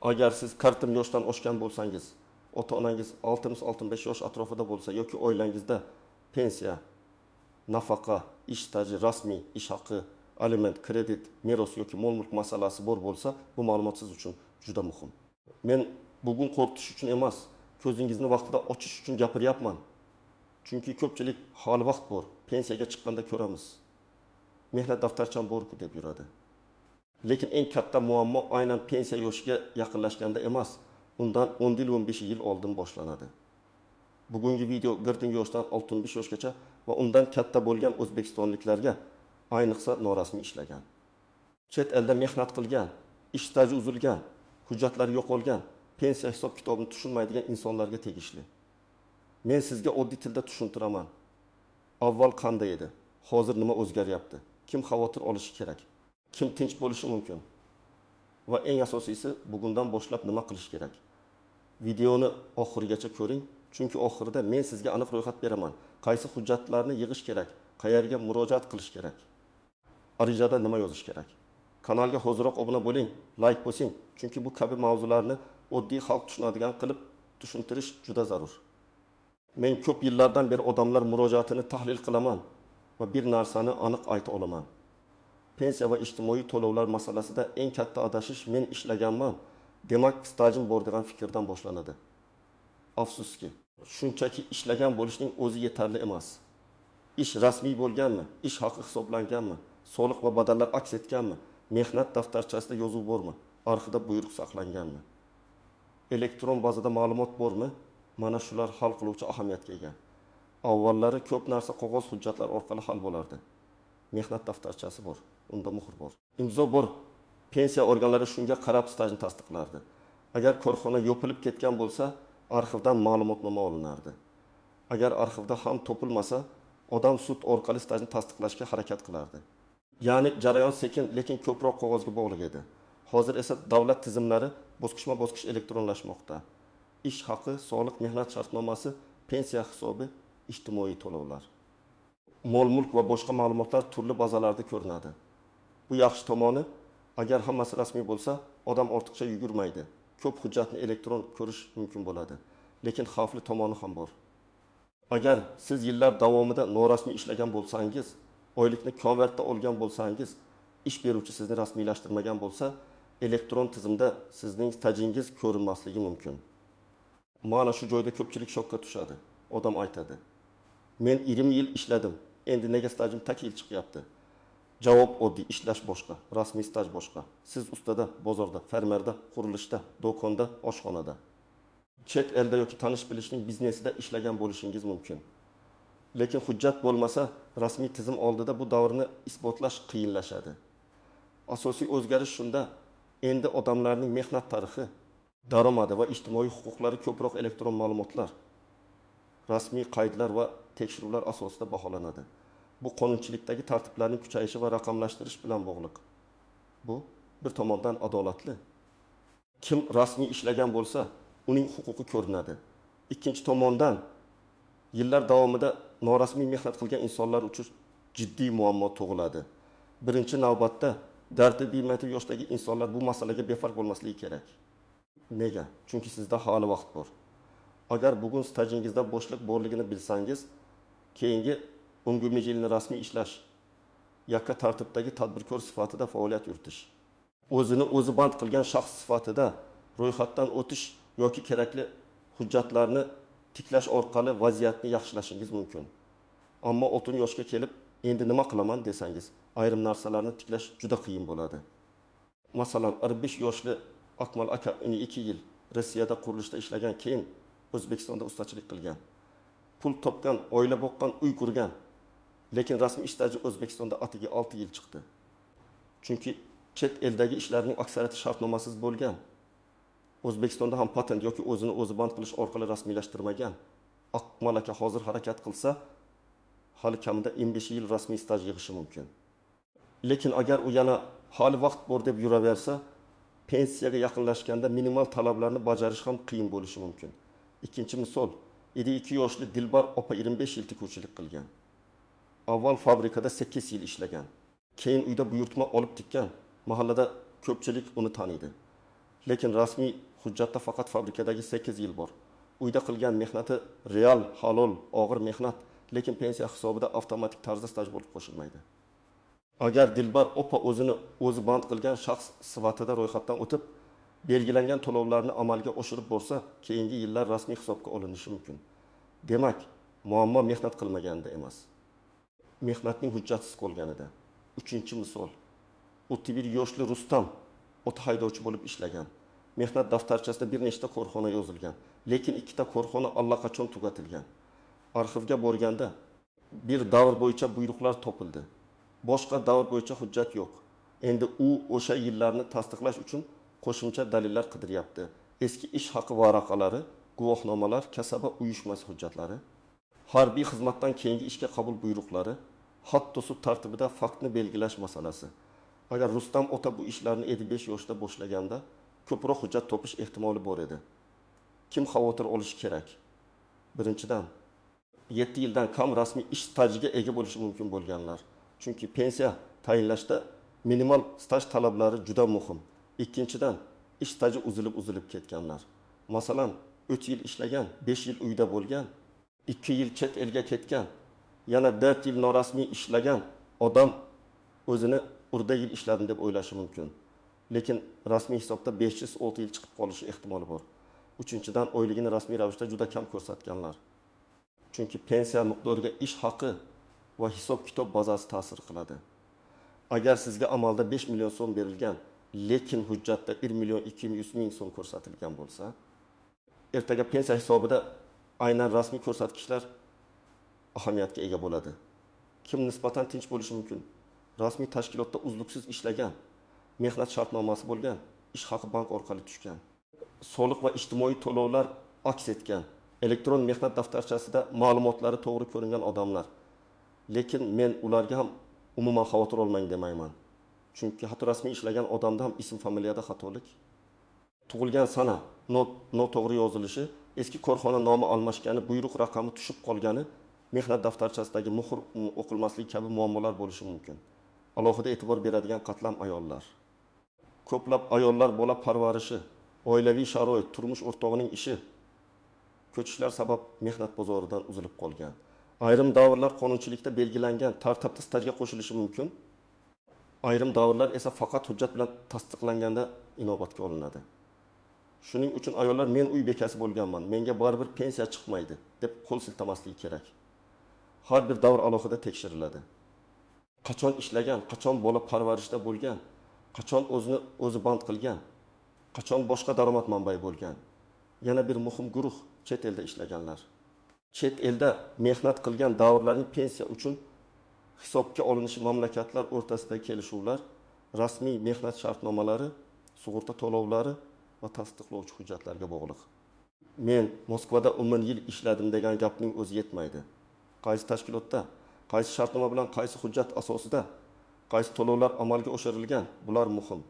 Agar siz 40 yoshdan oshgan bo'lsangiz, ota-onangiz 60-65 yosh atrofida bo'lsa yoki oilangizda pensiya, nafaqa, ish staji, rasmiy ish haqi, aliment, kredit, meros yoki mol-mulk masalasi bor bo'lsa, bu ma'lumot siz uchun juda muhim. Men bugun qo'rqitish uchun emas, ko'zingizni vaqtida ochish uchun gapiryapman. Chunki ko'pchilik hali vaqt bor, pensiyaga chiqqanda ko'ramiz. Mehnat daftarcham bor-ku deb yuradi. Lekin eng katta muammo aynan pensiya yoshiga yaqinlashganda emas, undan 10-15 yil oldin boshlanadi. Bugungi video 40 yoshdan 65 yoshgacha va undan katta bo'lgan o'zbekistonliklarga ayniqsa norasmiy ishlagan, chet elda mehnat qilgan, ish staji uzilgan, hujjatlari yo'qolgan, pensiya hisob-kitobini tushunmaydigan insonlarga tegishli. Men sizga oddiy tilda tushuntiraman. Avval qanday edi? Hozir nima o'zgaryapti? Kim xavotir olishi kerak? Kim tinch bo'lishi mumkin? Va eng asosiysi, bugundan boshlab nima qilish kerak? Videoni oxirigacha ko'ring, chunki oxirida men sizga aniq ro'yxat beraman. Qaysi hujjatlarni yig'ish kerak, qayerga murojaat qilish kerak, arizada nima yozish kerak. Kanalga hoziroq obuna bo'ling, like bosing, chunki bu kabi mavzularni oddiy xalq tushunadigan qilib tushuntirish juda zarur. Men ko'p yillardan beri odamlar murojaatini tahlil qilaman va bir narsani aniq ayta olaman. Pensiya va ijtimoiy to'lovlar masalasida eng katta adashish men ishlaganman, demak stajim bor degan fikrdan boshlanadi. Afsuski, shunchaki ishlagan bo'lishning o'zi yetarli emas. Ish rasmiy bo'lganmi? Ish haqi hisoblanganmi? Soliq va badallar aks etganmi? Mehnat daftarchasida yozuv bormi? Arxivda buyruq saqlanganmi? Elektron bazada ma'lumot bormi? Mana shular hal qiluvchi ahamiyatga ega. Avvallari ko'p narsa qog'oz hujjatlar orqali hal bo'lardi. Mehnat daftarchasi bor, unda muhr bor, imzo bor. Pensiya organlari shunga qarab stajni tasdiqlardi. Agar korxona yopilib ketgan bo'lsa, arxivdan ma'lumotnoma olinardi. Agar arxivda ham topilmasa, odam sud orqali stajni tasdiqlashga harakat qilardi. Ya'ni jarayon sekin, lekin ko'proq qog'ozga bog'liq edi. Hozir esa davlat tizimlari bosqichma-bosqich elektronlashmoqda. Ish haqi, soliq, mehnat shartnomasi, pensiya hisobi, ijtimoiy to'lovlar, mol-mulk va boshqa ma'lumotlar turli bazalarda ko'rinadi. Bu yaxshi tomoni, agar hammasi rasmiy bo'lsa, odam ortiqcha yugurmaydi. Ko'p hujjatni elektron ko'rish mumkin bo'ladi. Lekin xavfli tomoni ham bor. Agar siz yillar davomida norasmiy ishlagan bo'lsangiz, oylikni konvertda olgan bo'lsangiz, ish beruvchi sizni rasmiylashtirmagan bo'lsa, elektron tizimda sizning stajingiz ko'rinmasligi mumkin. Mana shu joyda ko'pchilik shokka tushadi. Odam aytadi: "Men 20 yil ishladim, endi nega stajim tak yil chiqyapti?" Javob oddiy: ishlash boshqa, rasmiy staj boshqa. Siz ustada, bozorda, fermerda, qurilishda, do'konda, oshxonada, chet elda yoki tanish bilishning biznesida ishlagan bo'lishingiz mumkin. Lekin hujjat bo'lmasa, rasmiy tizim oldida bu davrni isbotlash qiyinlashadi. Asosiy o'zgarish shunda, endi odamlarning mehnat tarixi, daromadi va ijtimoiy huquqlari ko'proq elektron ma'lumotlar, rasmiy qaydlar va tekshiruvlar asosida baholanadi. Bu qonunchilikdagi tartiblarning kuchayishi va raqamlashtirish bilan bog'liq. Bu bir tomondan adolatli. Kim rasmiy ishlagan bo'lsa, uning huquqi ko'rinadi. Ikkinchi tomondan yillar davomida norasmiy mehnat qilgan insonlar uchun jiddiy muammo tug'iladi. Birinchi navbatda dardi bema'ni yoshdagi insonlar bu masalaga befarq bo'lmasligi kerak. Nega? Chunki sizda hali vaqt bor. Agar bugun stajingizda bo'shliq borligini bilsangiz, keyingi 10 yilni rasmiy ishlash, yakka tartibdagi tadbirkor sifatida faoliyat yuritish, o'zini o'zi band qilgan shaxs sifatida ro'yxatdan o'tish yoki kerakli hujjatlarni tiklash orqali vaziyatni yaxshilashingiz mumkin. Ammo 30 yoshga kelib, endi nima qilaman desangiz, ayrim narsalarni tiklash juda qiyin bo'ladi. Masalan, 45 yoshli Akmal aka 2 yil Rossiyada qurilishda ishlagan, keyin O'zbekistonda ustachilik qilgan. Pul topgan, oila boqqan, uy qurgan. Lekin rasmiy staji O'zbekistonda atiga 6 yil chiqdi. Chunki chet eldagi ishlarning aksariyati shartnomasiz bo'lgan. O'zbekistonda ham patent yoki o'zini o'zi band qilish orqali rasmiylashtirmagan. Akmal aka hozir harakat qilsa, hali kamida 15 yil rasmiy staj yig'ishi mumkin. Lekin agar u yana hali vaqt bor deb yuraversa, pensiyaga yaqinlashganda minimal talablarni bajarish ham qiyin bo'lishi mumkin. Ikkinchi misol, 52 yoshli Dilbar opa 25 yil tikuvchilik qilgan. Avval fabrikada 8 yil ishlagan. Keyin uyda buyurtma olib tikkan. Mahallada ko'pchilik uni taniydi. Lekin rasmiy hujjatda faqat fabrikadagi 8 yil bor. Uyda qilgan mehnati real, halol, og'ir mehnat, lekin pensiya hisobida avtomatik tarzda staj bo'lib qo'shilmaydi. Agar Dilbar opa o'zi band qilgan shaxs sifatida ro'yxatdan o'tib, belgilangan to'lovlarni amalga oshirib bo'lsa, keyingi yillar rasmiy hisobga olinishi mumkin. Demak, muammo mehnat qilmaganda emas. Mehnatning hujjatsiz qolganida. 3-misol. 31 yoshli Rustam o't haydovchi bo'lib ishlagan. Mehnat daftarchasida bir nechta korxona yozilgan, lekin ikkita korxona allaqachon tugatilgan. Arxivga borganda bir davr bo'yicha buyruqlar topildi. Boshqa davr bo'yicha hujjat yo'q. Endi u o'sha yillarni tasdiqlash uchun qo'shimcha dalillar qidiryapti. Eski ish haqi varaqalari, guvohnomalar, kasaba uyushmasi hujjatlari, harbiy xizmatdan keyingi ishga qabul buyruqlari, xat to'sib tartibida faktni belgilash masalasi. Agar Rustam ota bu ishlarni 55 yoshda boshlaganda, ko'proq hujjat topish ehtimoli bor edi. Kim xavotir olishi kerak? Birinchidan, 7 yildan kam rasmiy ish stajiga ega bo'lishi mumkin bo'lganlar. Chunki pensiya tayinlashda minimal staj talablari juda muhim. Ikkinchidan, ish staji uzilib ketganlar. Masalan, 3 yil ishlagan, 5 yil uyda bo'lgan, 2 yil chet elga ketgan, yana 4 yil norasmiy ishlagan odam o'zini urda yil ishladim deb o'ylashi mumkin. Lekin rasmiy hisobda 506 yil chiqib qolishi ehtimoli bor. Uchinchidan, oyligini rasmiy ravishda juda kam ko'rsatganlar. Chunki pensiya miqdoriga ish haqi va hisob-kitob bazasi ta'sir qiladi. Agar sizga amalda 5 million so'm berilgan, lekin hujjatda 1 million 200 ming so'm ko'rsatilgan bo'lsa, ertaga pensiya hisobida aynan rasmiy ko'rsatkichlar ahamiyatga ega bo'ladi. Kim nisbatan tinch bo'lishi mumkin? Rasmiy tashkilotda uzluksiz ishlagan, mehnat shartnomasi bo'lgan, ish haqi bank orqali tushgan, soliq va ijtimoiy to'lovlar aks etgan, elektron mehnat daftarchasida ma'lumotlari to'g'ri ko'ringan odamlar. Lekin men ularga ham umuman xavotir olmang demayman. Chunki hatto rasmiy ishlagan odamda ham ism familiyada xatolik, tug'ilgan sana noto'g'ri yozilishi, eski korxona nomi almashgani, buyruq raqami tushib qolgani, mehnat daftarchasidagi muhr o'qilmasligi kabi muammolar bo'lishi mumkin. Alohida e'tibor beradigan qatlam ayollar. Ko'plab ayollar bola parvarishi, oilaviy sharoit, turmush o'rtog'ining ishi, ko'chishlar sabab mehnat bozoridan uzilib qolgan. Ayrim davrlar qonunchilikda belgilangan tartibda stajga qo'shilishi mumkin. Ayrim davrlar esa faqat hujjat bilan tasdiqlanganda inobatga olinadi. Shuning uchun ayollar men uy bekasi bo'lganman, menga baribir pensiya chiqmaydi deb qo'l siltamasligi kerak. Har bir davr alohida tekshiriladi. Qachon ishlagan, qachon bola parvarishda bo'lgan, qachon o'zi band qilgan, qachon boshqa daromad manbai bo'lgan. Yana bir muhim guruh chet elda ishlaganlar. Chet elda mehnat qilgan davrlarning pensiya uchun hisobga olinishi mamlakatlar o'rtasidagi kelishuvlar, rasmiy mehnat shartnomalari, sug'urta to'lovlari va tasdiqlovchi hujjatlarga bog'liq. Men Moskvada 10 yil ishladim degan gapning o'zi yetmaydi. Qaysi tashkilotda, qaysi shartnoma bilan, qaysi hujjat asosida, qaysi to'lovlar amalga oshirilgan, bular muhim.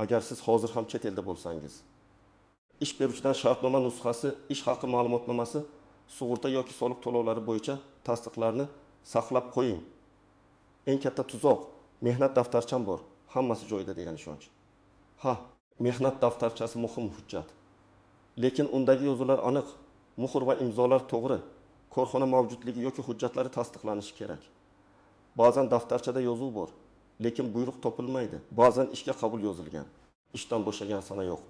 Agar siz hozir ham chet elda bo'lsangiz, ish beruvchidan shartnoma nusxasi, ish haqi ma'lumotnomasi, sug'urta yoki soliq to'lovlari bo'yicha tasdiqlarni saqlab qo'ying. Eng katta tuzoq, mehnat daftarcham bor, hammasi joyida degan ishonch. Ha, mehnat daftarchasi muhim hujjat. Lekin undagi yozuvlar aniq, muhr va imzolar to'g'ri, korxona mavjudligi yoki hujjatlari tasdiqlanishi kerak. Ba'zan daftarchada yozuv bor, lekin buyruq topilmaydi. Ba'zan ishga qabul yozilgan, ishdan bo'shagan sana yo'q.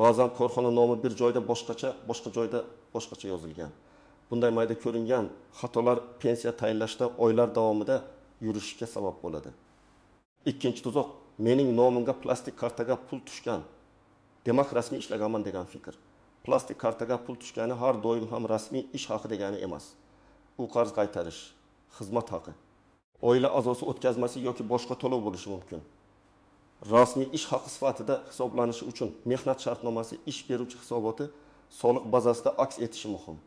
Ba'zan korxona nomi bir joyda boshqacha, boshqa joyda boshqacha yozilgan. Bunday mayda ko'ringan xatolar pensiya tayinlashda oylar davomida yurishga sabab bo'ladi. Ikkinchi tuzoq, mening nomimga plastik kartaga pul tushgan. Demak, rasmiy ishlaganman degan fikr. Plastik kartaga pul tushgani har doim ham rasmiy ish haqi degani emas. U qarz qaytarish, xizmat haqi, oila a'zosi o'tkazmasi yoki boshqa to'lov bo'lishi mumkin. Rasmiy ish haqi sifatida hisoblanishi uchun mehnat shartnomasi, ish beruvchi hisoboti soliq bazasida aks etishi muhim.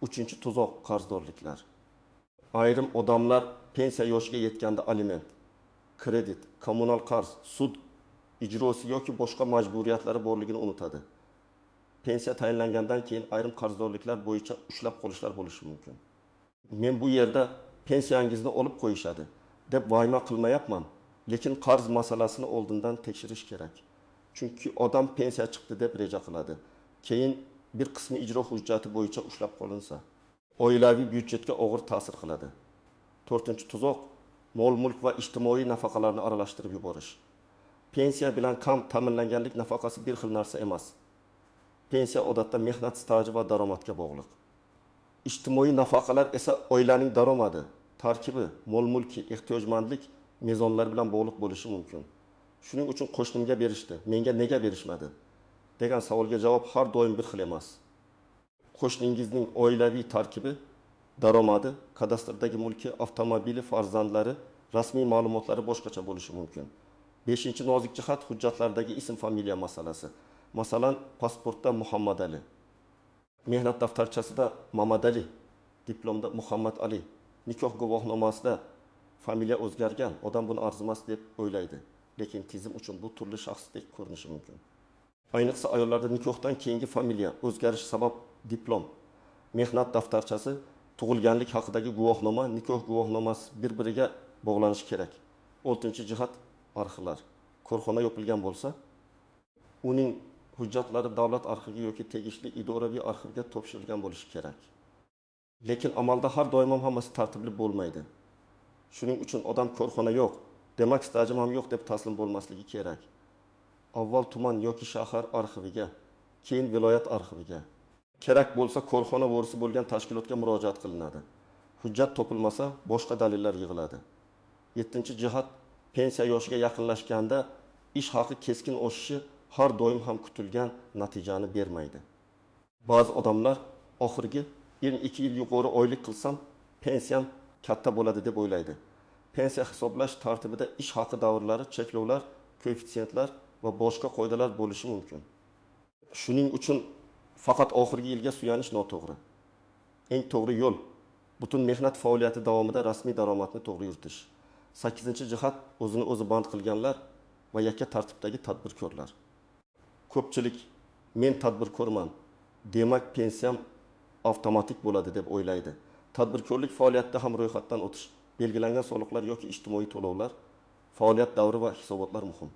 Uchinchi tuzoq, qarzdorliklar. Ayrim odamlar pensiya yoshiga yetganda aliment, kredit, kommunal qarz, sud ijrosi yoki boshqa majburiyatlari borligini unutadi. Pensiya tayinlangandan keyin ayrim qarzdorliklar bo'yicha ushlab qolishlar bo'lishi mumkin. Men bu yerda pensiyangizni olib qo'yishadi deb vayma qilmayapman, lekin qarz masalasini oldindan tekshirish kerak. Chunki odam pensiya chiqdi deb reja qiladi. Keyin bir qismi ijro hujjati bo'yicha ushlab qolinsa, oilaviy byudjetga og'ir ta'sir qiladi. 4-tuzoq mol-mulk va ijtimoiy nafaqalarni aralashtirib yuborish. Pensiya bilan kam ta'minlanganlik nafaqasi bir xil narsa emas. Pensiya odatda mehnat staji va daromadga bog'liq. Ijtimoiy nafaqalar esa oilaning daromadi, tarkibi, mol-mulki, ehtiyojmandlik mezonlari bilan bog'liq bo'lishi mumkin. Shuning uchun qo'shnimga berishdi, menga nega berishmadi degan savolga javob har doim bir xil emas. Qo'shningizning oilaviy tarkibi, daromadi, kadastrdagi mulki, avtomobili, farzandlari, rasmiy ma'lumotlari boshqacha bo'lishi mumkin. 5-nozik jihat hujjatlardagi ism familiya masalasi. Masalan, pasportda Muhammad Ali, mehnat daftarchasida Mamad Ali, diplomda Muhammad Ali, nikoh guvohnomasida familiya o'zgargan, odam buni arzimas deb o'ylaydi. Lekin tizim uchun bu turli shaxsdek ko'rinishi mumkin. Ayniqsa ayollarda nikohdan keyingi familiya o'zgarish sabab diplom, mehnat daftarchasi, tug'ilganlik haqidagi guvohnoma, nikoh guvohnomasi bir-biriga bog'lanishi kerak. 6-jihat arxivlar. Korxona yopilgan bo'lsa, uning hujjatlari davlat arxiviga yoki tegishli idoraviy arxivga topshirilgan bo'lishi kerak. Lekin amalda har doim ham hammasi tartibli bo'lmaydi. Shuning uchun odam korxona yo'q, demak stajim ham yo'q deb taslim bo'lmasligi kerak. Avval tuman yoki shahar arxiviga, keyin viloyat arxiviga, kerak bo'lsa korxona vorisi bo'lgan tashkilotga murojaat qilinadi. Hujjat topilmasa, boshqa dalillar yig'iladi. 7-jihat pensiya yoshiga yaqinlashganda ish haqi keskin oshishi har doim ham kutilgan natijani bermaydi. Ba'zi odamlar oxirgi 22 yil yuqori oylik qilsam, pensiyam katta bo'ladi deb o'ylaydi. Pensiya hisoblash tartibida ish haqi davrlari, cheklovlar, koeffitsiyentlar va boshqa qoidalar bo'lishi mumkin. Shuning uchun faqat oxirgi yilga suyanish noto'g'ri. Eng to'g'ri yo'l butun mehnat faoliyati davomida rasmiy daromadni to'g'ri yuritish. 8-jihat o'zini o'zi band qilganlar va yakka tartibdagi tadbirkorlar. Ko'pchilik men tadbirkorman, demak pensiyam avtomatik bo'ladi deb o'ylaydi. Tadbirkorlik faoliyatida ham ro'yxatdan o'tish, belgilangan soliqlar yoki ijtimoiy to'lovlar, faoliyat davri va hisobotlar muhim.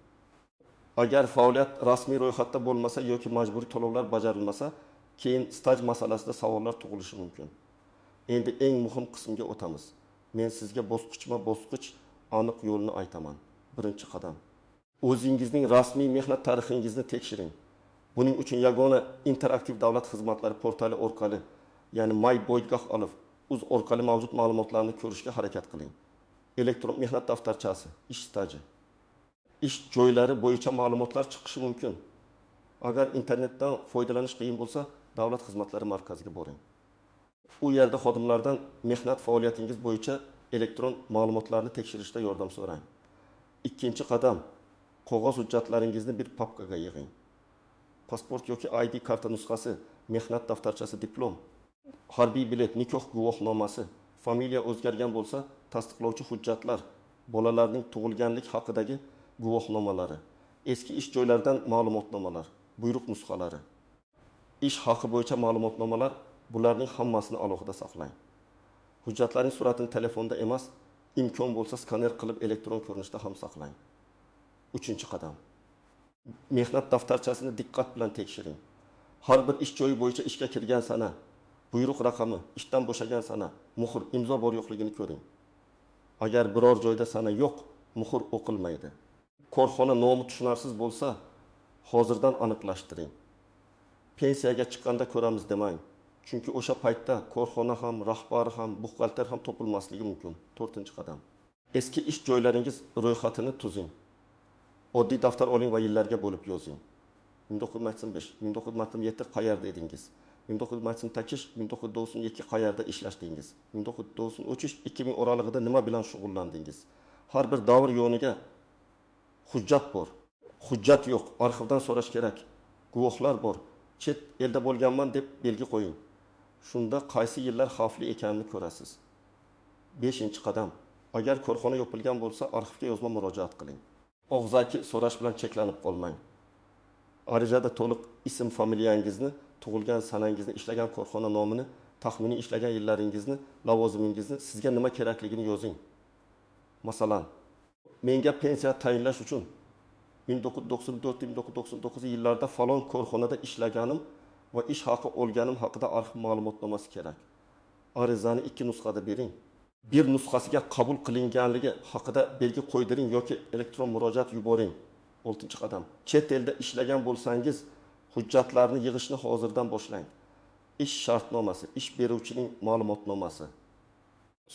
Agar faoliyat rasmiy ro'yxatda bo'lmasa yoki majburiy to'lovlar bajarilmasa, keyin staj masalasida savollar tug'ilishi mumkin. Endi eng muhim qismga o'tamiz. Men sizga bosqichma-bosqich aniq yo'lni aytaman. 1-qadam. O'zingizning rasmiy mehnat tarixingizni tekshiring. Buning uchun yagona interaktiv davlat xizmatlari portali orqali, ya'ni My-Boydgoh Alif, uz orqali mavjud ma'lumotlarni ko'rishga harakat qiling. Elektron mehnat daftarchasi, ish staji, ish joylari bo'yicha ma'lumotlar chiqishi mumkin. Agar internetdan foydalanish qiyin bo'lsa, davlat xizmatlari markaziga boring. U yerda xodimlardan mehnat faoliyatingiz bo'yicha elektron ma'lumotlarni tekshirishda yordam so'rang. 2-qadam, qog'oz hujjatlaringizni bir papkaga yig'ing. Pasport yoki ID karta nusxasi, mehnat daftarchasi, diplom, harbiy bilet, nikoh guvohnomasi, familiya o'zgargan bo'lsa, tasdiqlovchi hujjatlar, bolalarning tug'ilganlik haqidagi guvohnomalari, eski ish joylaridan ma'lumotnomalar, buyruq nusxalari, ish haqi bo'yicha ma'lumotnomalar, bularning hammasini alohida saqlang. Hujjatlarning suratini telefonda emas, imkon bo'lsa skaner qilib elektron ko'rinishda ham saqlang. 3-qadam. Mehnat daftarchasini diqqat bilan tekshiring. Har bir ish joyi bo'yicha ishga kirgan sana, buyruq raqami, ishdan bo'shagan sana, muhr, imzo bor yo'qligini ko'ring. Agar biror joyda sana yo'q, muhr o'qilmaydi. Korxona nomi tushunarsiz bo'lsa, hozirdan aniqlashtiring. Pensiyaga chiqqanda ko'ramiz demang. Chunki o'sha paytda korxona ham, rahbari ham, buxgalter ham topilmasligi mumkin. 4-qadam. Eski ish joylaringiz ro'yxatini tuzing. Oddiy daftar oling va yillarga bo'lib yozing. 1995, 1997 qayerda edingiz? 1998, 1992 qayerda ishlashdingiz? 1993, 2000 oralig'ida nima bilan shug'ullandingiz? Har bir davr yo'niga hujjat bor. Hujjat yo'q, arxivdan so'rash kerak. Guvohlar bor. Chet elda bo'lganman deb belgi qo'ying. Shunda qaysi yillar xavfli ekanini ko'rasiz. 5-qadam. Agar korxona yopilgan bo'lsa, arxivga yozma murojaat qiling. Og'zaki so'rash bilan cheklanib qolmang. Arizada to'liq ism familiyangizni, tug'ilgan sanangizni, ishlagan korxona nomini, taxminiy ishlagan yillaringizni, lavozimingizni, sizga nima kerakligini yozing. Masalan, menga pensiya tayinlash uchun 1994-1999 yillarda falon korxonada ishlaganim va ish haqi olganim haqida arxiv ma'lumotnomasi kerak. Arizani 2 nusxada bering. Bir nusxasiga qabul qilinganligi haqida belgi qo'ydiring yoki elektron murojaat yuboring. 6-qadam. Chet elda ishlagan bo'lsangiz, hujjatlarni yig'ishni hozirdan boshlang. Ish shartnomasi, ish beruvchining ma'lumotnomasi,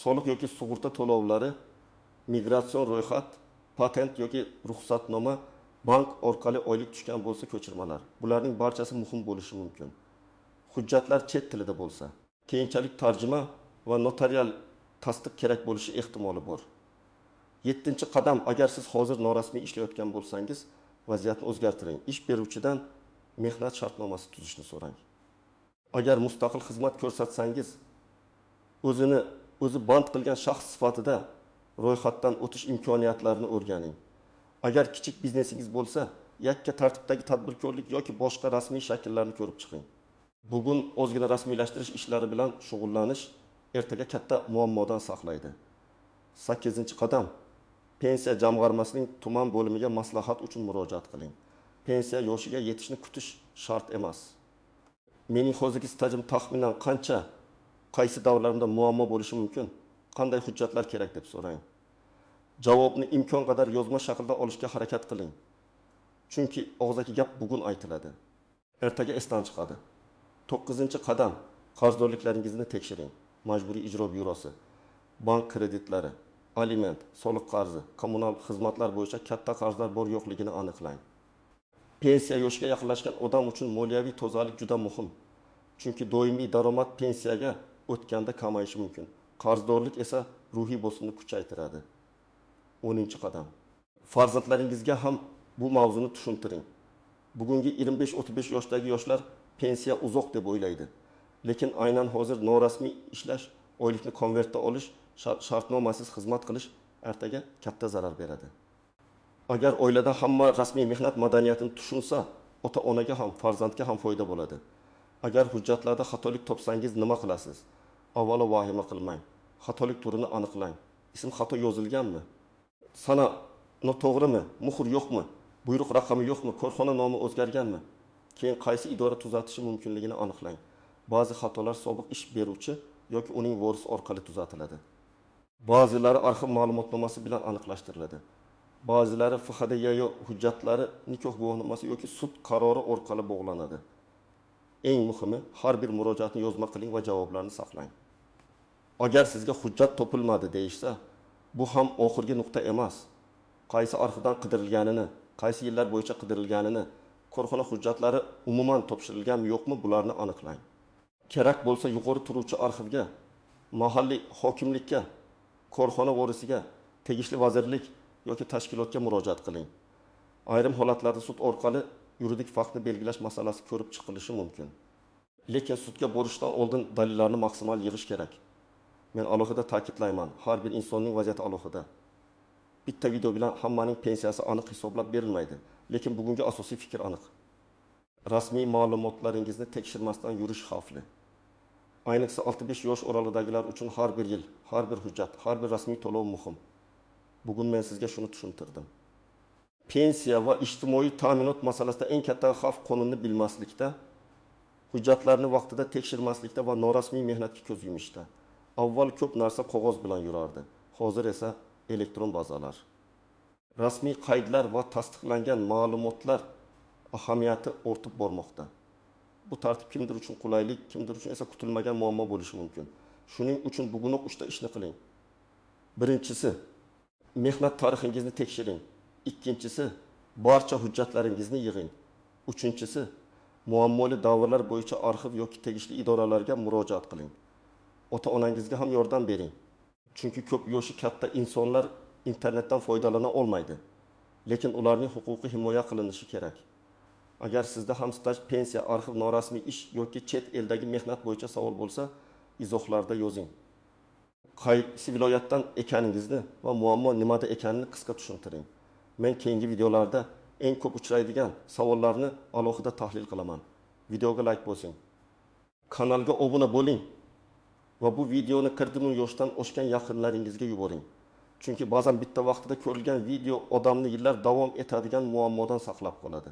soliq yoki sug'urta to'lovlari, migratsion ro'yxat, patent yoki ruxsatnoma, bank orqali oylik tushgan bo'lsa ko'chirmalar. Bularning barchasi muhim bo'lishi mumkin. Hujjatlar chet tilida bo'lsa, keyinchalik tarjima va notarial tasdiq kerak bo'lishi ehtimoli bor. 7-qadam, agar siz hozir norasmiy ishlayotgan bo'lsangiz, vaziyatni o'zgartiring. Ish beruvchidan mehnat shartnomasi tuzishni so'rang. Agar mustaqil xizmat ko'rsatsangiz, o'zi band qilgan shaxs sifatida ro'yxatdan o'tish imkoniyatlarini o'rganing. Agar kichik biznesingiz bo'lsa, yakka tartibdagi tadbirkorlik yoki boshqa rasmiy shakllarni ko'rib chiqing. Bugun ozgina rasmiylashtirish ishlari bilan shug'ullanish ertaga katta muammodan saqlaydi. 8-qadam, pensiya jamg'armasining tuman bo'limiga maslahat uchun murojaat qiling. Pensiya yoshiga yetishni kutish shart emas. Mening hozirgi stajim taxminan qancha, qaysi davrlarimda muammo bo'lishi mumkin, qanday hujjatlar kerak deb so'rang. Javobni imkon qadar yozma shaklda olishga harakat qiling. Chunki og'zaki gap bugun aytiladi, ertaga esdan chiqadi. 9-qadam, qarzdorliklaringizni tekshiring. Majburiy ijro byurosi, bank kreditlari, aliment, soliq qarzi, kommunal xizmatlar bo'yicha katta qarzlar bor yo'qligini aniqlang. Pensiya yoshiga yaqinlashgan odam uchun moliyaviy tozalik juda muhim. Chunki doimiy daromad pensiyaga o'tganda kamayishi mumkin. Qarzdorlik esa ruhiy bosimni kuchaytiradi. 10-qadam. Farzandlaringizga ham bu mavzuni tushuntiring. Bugungi 25-35 yoshdagi yoshlar pensiya uzoq deb o'ylaydi. Lekin aynan hozir norasmiy ishlash, oylikni konvertda olish, shartnomasiz xizmat qilish ertaga katta zarar beradi. Agar oilada hamma rasmiy mehnat madaniyatini tushunsa, ota-onaga ham, farzandga ham foyda bo'ladi. Agar hujjatlarda xatolik topsangiz nima qilasiz? Avvalo vahima qilmang. Xatolik turini aniqlang. Ism xato yozilganmi? Sana noto'g'rimi? Muhr yo'qmi? Buyruq raqami yo'qmi? Korxona nomi o'zgarganmi? Keyin qaysi idora tuzatishi mumkinligini aniqlang. Ba'zi xatolar sobiq ish beruvchi yoki uning vorisi orqali tuzatiladi. Ba'zilari arxiv ma'lumotnomasi bilan aniqlashtiriladi. Ba'zilari FHDYO hujjatlari, nikoh guvohnomasi yoki sud qarori orqali bog'lanadi. Eng muhimi, har bir murojaatni yozma qiling va javoblarni saqlang. Agar sizga hujjat topilmadi deyishsa, bu ham oxirgi nuqta emas. Qaysi arxivdan qidirilganini, qaysi yillar bo'yicha qidirilganini, korxona hujjatlari umuman topshirilganmi yo'qmi, bularni aniqlang. Kerak bo'lsa yuqori turuvchi arxivga, mahalliy hokimlikka, korxona vorisiga, tegishli vazirlik yoki tashkilotga murojaat qiling. Ayrim holatlarda sud orqali yuridik faktni belgilash masalasi ko'rib chiqilishi mumkin. Lekin sudga borishdan oldin dalillarni maksimal yig'ish kerak. Men alohida ta'kidlayman, har bir insonning vaziyati alohida. Bitta video bilan hammaning pensiyasi aniq hisoblab berilmaydi, lekin bugungi asosiy fikr aniq. Rasmiy ma'lumotlaringizni tekshirmasdan yurish xavfli. Ayniqsa 65 yosh oralidagilar uchun har bir yil, har bir hujjat, har bir rasmiy to'lov muhim. Bugun men sizga shuni tushuntirdim. Pensiya va ijtimoiy ta'minot masalasida eng katta xavf qonunni bilmaslikda, hujjatlarni vaqtida tekshirmaslikda va norasmiy mehnatga ko'z yumishda. Avval ko'p narsa qog'oz bilan yurardi. Hozir esa elektron bazalar. Rasmiy qaydlar va tasdiqlangan ma'lumotlar ahamiyati ortib bormoqda. Bu tartib kimdir uchun qulaylik, kimdir uchun esa kutilmagan muammo bo'lishi mumkin. Shuning uchun bugunoq 3 ta ishni qiling. Birinchisi, mehnat tarixingizni tekshiring. Ikkinchisi, barcha hujjatlaringizni yig'ing. Uchinchisi, muammoli davrlar bo'yicha arxiv yoki tegishli idoralarga murojaat qiling. Ota-onangizga ham yordam bering. Chunki ko'p yoshi katta insonlar internetdan foydalana olmaydi. Lekin ularning huquqi himoya qilinishi kerak. Agar sizda ham staj, pensiya, arxiv, norasmiy ish yoki chet eldagi mehnat bo'yicha savol bo'lsa, izohlarda yozing. Qaysi viloyatdan ekaningizni va muammo nimada ekanini qisqa tushuntiring. Men keyingi videolarda eng ko'p uchraydigan savollarni alohida tahlil qilaman. Videoga like bosing. Kanalga obuna bo'ling va bu videoni 40 ming yoshdan oshgan yaqinlaringizga yuboring. Chunki ba'zan bitta vaqtida ko'rilgan video odamni yillar davom etadigan muammodan saqlab qoladi.